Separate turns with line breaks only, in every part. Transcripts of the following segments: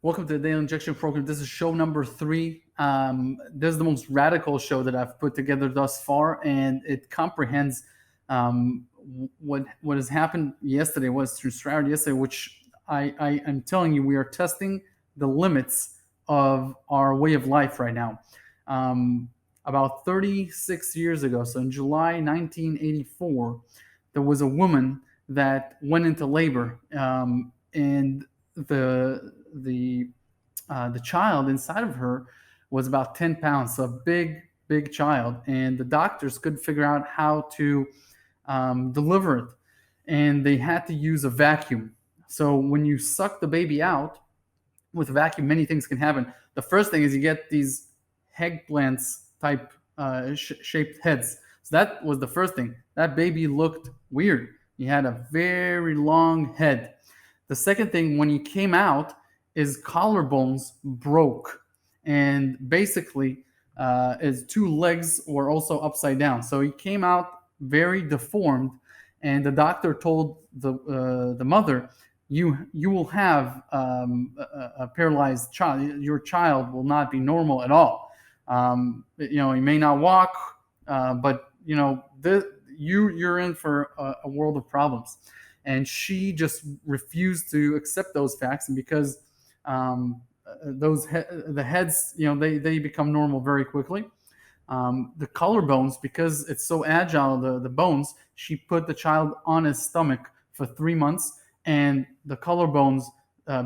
Welcome to the Daily Injection Program. This is show number 3. This is the most radical show that I've put together thus far, and it comprehends what has happened yesterday, was through Stroud yesterday, which I am telling you, we are testing the limits of our way of life right now. About 36 years ago, so in July 1984, there was a woman that went into labor, and the child inside of her was about 10 pounds, so a big child, and the doctors couldn't figure out how to deliver it, and they had to use a vacuum. So when you suck the baby out with a vacuum, many things can happen. The first thing is you get these eggplants type shaped heads. So that was the first thing. That baby looked weird. He had a very long head. The second thing, when he came out, his collarbones broke, and basically his two legs were also upside down. So he came out very deformed, and the doctor told the mother, you will have a paralyzed child. Your child will not be normal at all. He may not walk, but you're in for a world of problems. And she just refused to accept those facts, and because the heads, they become normal very quickly. The collarbones, because it's so agile, the bones, she put the child on his stomach for 3 months, and the collarbones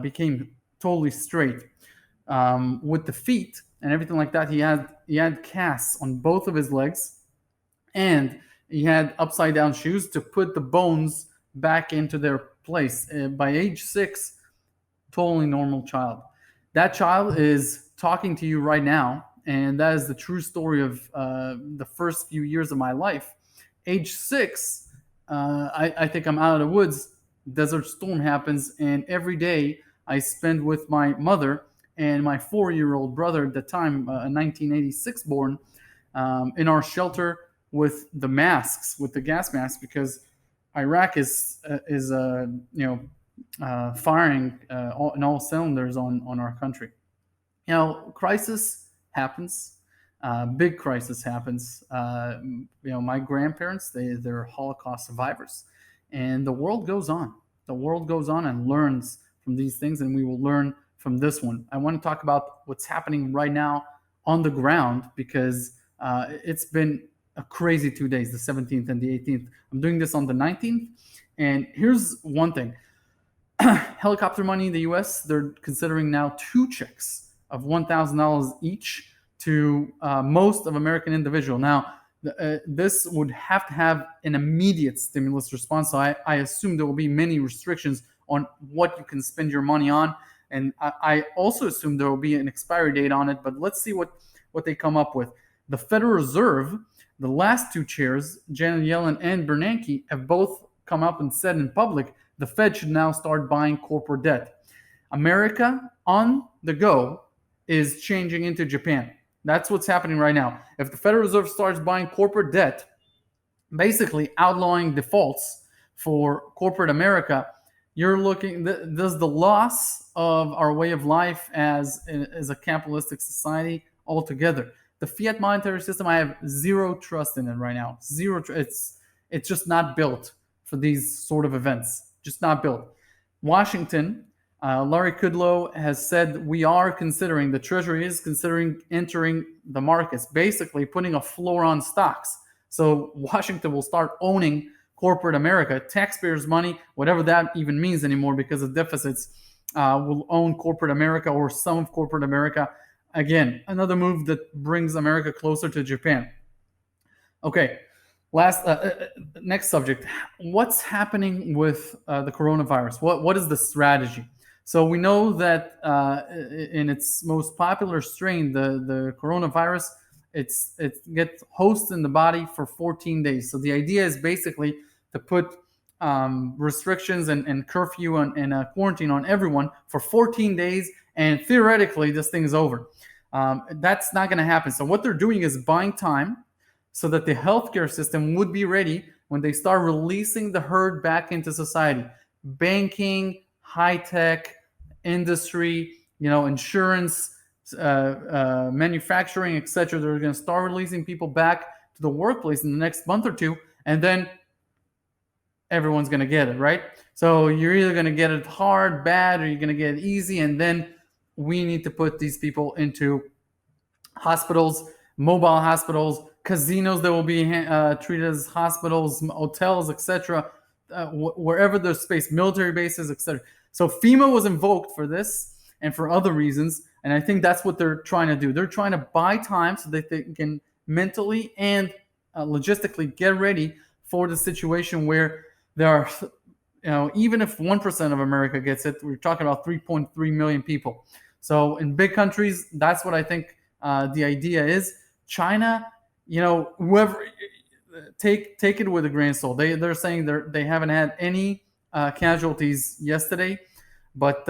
became totally straight. With the feet and everything like that, he had casts on both of his legs, and he had upside down shoes to put the bones back into their place. By age 6, totally normal child. That child is talking to you right now, and that is the true story of the first few years of my life. Age 6, I think I'm out of the woods. Desert storm happens, and every day I spend with my mother and my 4-year-old brother at the time, 1986 born, in our shelter with the masks, with the gas masks, because Iraq is firing in all cylinders on our country. Crisis happens. Big crisis happens. My grandparents, they're Holocaust survivors, and the world goes on. The world goes on and learns from these things, and we will learn from this one. I want to talk about what's happening right now on the ground, because it's been a crazy 2 days, the 17th and the 18th. I'm doing this on the 19th, and here's one thing. Helicopter money in the U.S., they're considering now 2 checks of $1,000 each to most of American individuals. Now, this would have to have an immediate stimulus response, so I assume there will be many restrictions on what you can spend your money on, and I also assume there will be an expiry date on it, but let's see what they come up with. The Federal Reserve, the last 2 chairs, Janet Yellen and Bernanke, have both come up and said in public the Fed should now start buying corporate debt. America on the go is changing into Japan. That's what's happening right now. If the Federal Reserve starts buying corporate debt, basically outlawing defaults for corporate America, you're looking, does the loss of our way of life as a capitalistic society altogether. The fiat monetary system, I have zero trust in it right now. It's just not built for these sort of events. Just not built. Washington, Larry Kudlow has said the Treasury is considering entering the markets, basically putting a floor on stocks. So Washington will start owning corporate America, taxpayers' money, whatever that even means anymore, because of deficits, will own corporate America or some of corporate America. Again, another move that brings America closer to Japan. Okay, next subject. What's happening with the coronavirus? What is the strategy? So we know that in its most popular strain, the coronavirus, it gets host in the body for 14 days. So the idea is basically to put restrictions and curfew and quarantine on everyone for 14 days, and theoretically this thing is over. That's not going to happen. So what they're doing is buying time so that the healthcare system would be ready when they start releasing the herd back into society. Banking, high-tech, industry, insurance, manufacturing, etc. They're going to start releasing people back to the workplace in the next month or two, and then everyone's going to get it, right? So you're either going to get it hard, bad, or you're going to get it easy, and then we need to put these people into hospitals, mobile hospitals, casinos that will be treated as hospitals, hotels, etc., wherever there's space, military bases, etc. So FEMA was invoked for this and for other reasons, and I think that's what they're trying to do. They're trying to buy time so that they can mentally and logistically get ready for the situation where there are, even if 1% of America gets it, we're talking about 3.3 million people. So in big countries, that's what I think the idea is. China, whoever, take it with a grain of salt. They're saying they haven't had any casualties yesterday, but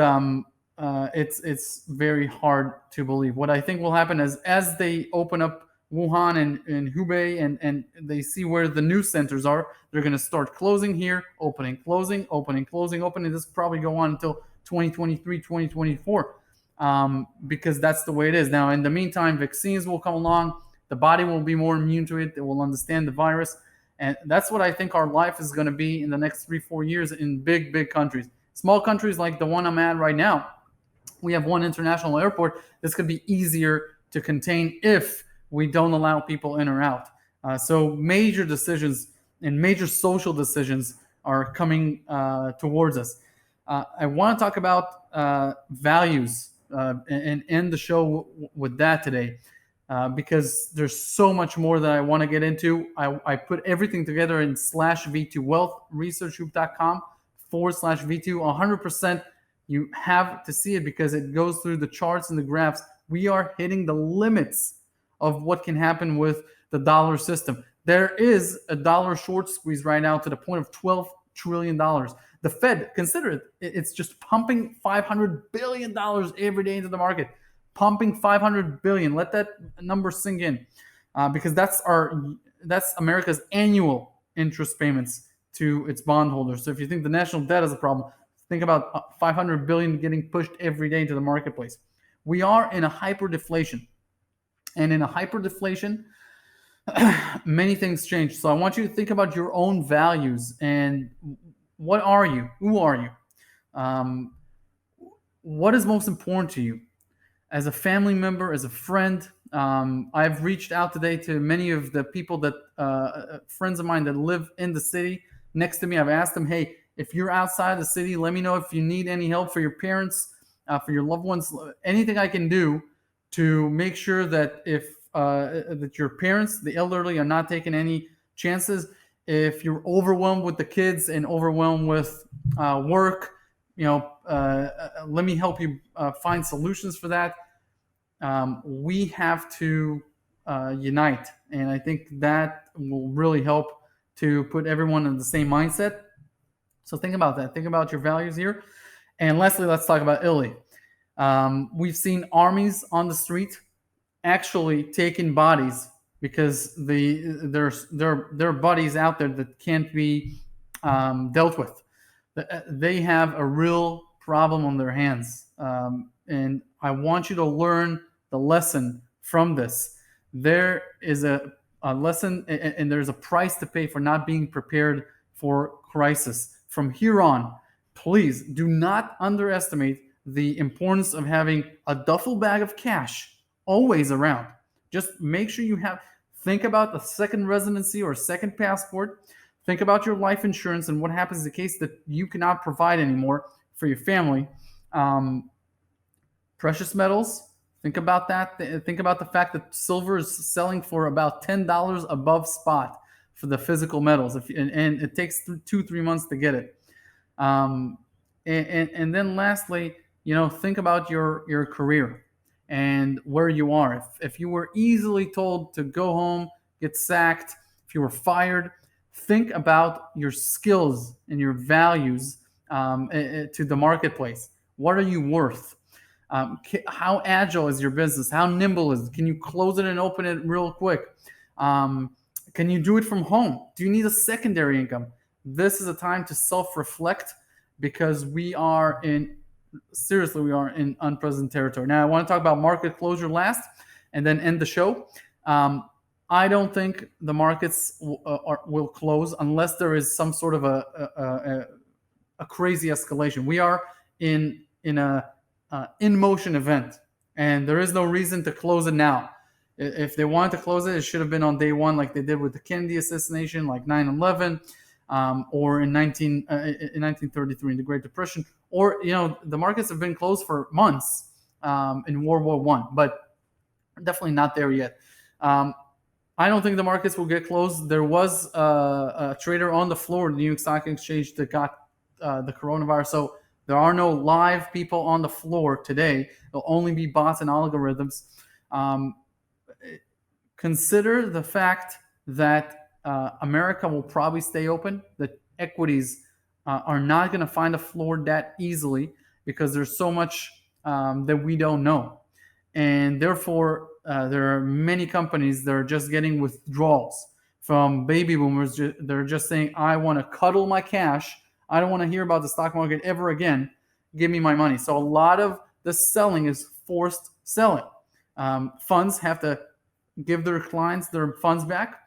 it's very hard to believe. What I think will happen is as they open up Wuhan and Hubei and they see where the new centers are, they're going to start closing here, opening, closing, opening, closing, opening. This will probably go on until 2023, 2024. Because that's the way it is. Now, in the meantime, vaccines will come along. The body will be more immune to it. It will understand the virus. And that's what I think our life is going to be in the next 3-4 years in big, big countries. Small countries like the one I'm at right now, we have one international airport. This could be easier to contain if we don't allow people in or out. So major decisions and major social decisions are coming towards us. I want to talk about values and end the show with that today because there's so much more that I want to get into. I put everything together in /V2 wealthresearchgroup.com/V2 100%. You have to see it because it goes through the charts and the graphs. We are hitting the limits of what can happen with the dollar system. There is a dollar short squeeze right now to the point of $12 trillion. The Fed, consider it, it's just pumping $500 billion every day into the market. Pumping $500 billion. Let that number sink in because that's America's annual interest payments to its bondholders. So if you think the national debt is a problem, think about $500 billion getting pushed every day into the marketplace. We are in a hyperdeflation. And in a hyperdeflation, many things change. So I want you to think about your own values and what are you? Who are you? What is most important to you? As a family member, as a friend, I've reached out today to many of the people that, friends of mine that live in the city next to me. I've asked them, hey, if you're outside the city, let me know if you need any help for your parents, for your loved ones, anything I can do to make sure that if that your parents, the elderly, are not taking any chances. If you're overwhelmed with the kids and overwhelmed with work, let me help you find solutions for that. We have to unite, and I think that will really help to put everyone in the same mindset. So think about that. Think about your values here. And lastly, let's talk about Italy. We've seen armies on the street actually taking bodies because there's there are bodies out there that can't be dealt with. They have a real problem on their hands, and I want you to learn the lesson from this. There is a lesson, and there's a price to pay for not being prepared for crisis. From here on, please do not underestimate the importance of having a duffel bag of cash always around. Just make sure you think about a second residency or a second passport. Think about your life insurance and what happens in the case that you cannot provide anymore for your family. Precious metals, think about that. Think about the fact that silver is selling for about $10 above spot for the physical metals, and it takes 2-3 months to get it. And then lastly, think about your career and where you are. If you were easily told to go home, get sacked, if you were fired, think about your skills and your values to the marketplace. What are you worth? How agile is your business? How nimble is it? Can you close it and open it real quick? Can you do it from home? Do you need a secondary income? This is a time to self-reflect because we are in seriously, we are in unprecedented territory. Now, I want to talk about market closure last, and then end the show. Um, I don't think the markets will close unless there is some sort of a crazy escalation. We are in a in motion event, and there is no reason to close it now. If they wanted to close it, it should have been on day one, like they did with the Kennedy assassination, like 9/11, or in 1933 in the Great Depression, or the markets have been closed for months in World War One, but definitely not there yet. Um, I don't think the markets will get closed. There was a trader on the floor in the New York Stock Exchange that got the coronavirus. So there are no live people on the floor today. There'll only be bots and algorithms. Um, Consider the fact that America will probably stay open. The equities are not going to find a floor that easily because there's so much that we don't know. And therefore, there are many companies that are just getting withdrawals from baby boomers. They're just saying, I want to cuddle my cash. I don't want to hear about the stock market ever again. Give me my money. So a lot of the selling is forced selling. Funds have to give their clients their funds back.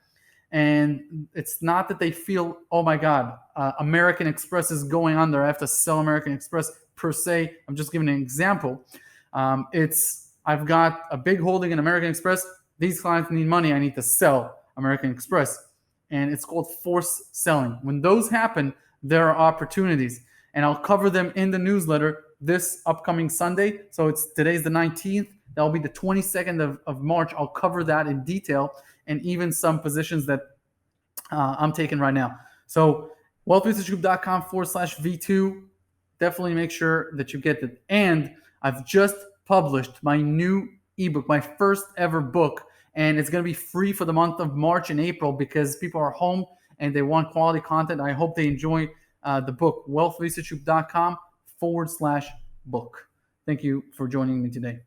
And it's not that they feel, oh my God, American Express is going under. I have to sell American Express per se. I'm just giving an example. I've got a big holding in American Express. These clients need money. I need to sell American Express. And it's called forced selling. When those happen, there are opportunities. And I'll cover them in the newsletter this upcoming Sunday. So today's the 19th. That'll be the 22nd of March. I'll cover that in detail and even some positions that I'm taking right now. So wealthresearchgroup.com/V2. Definitely make sure that you get it. And I've just published my new ebook, my first ever book, and it's going to be free for the month of March and April because people are home and they want quality content. I hope they enjoy the book, wealthresearchgroup.com/book. Thank you for joining me today.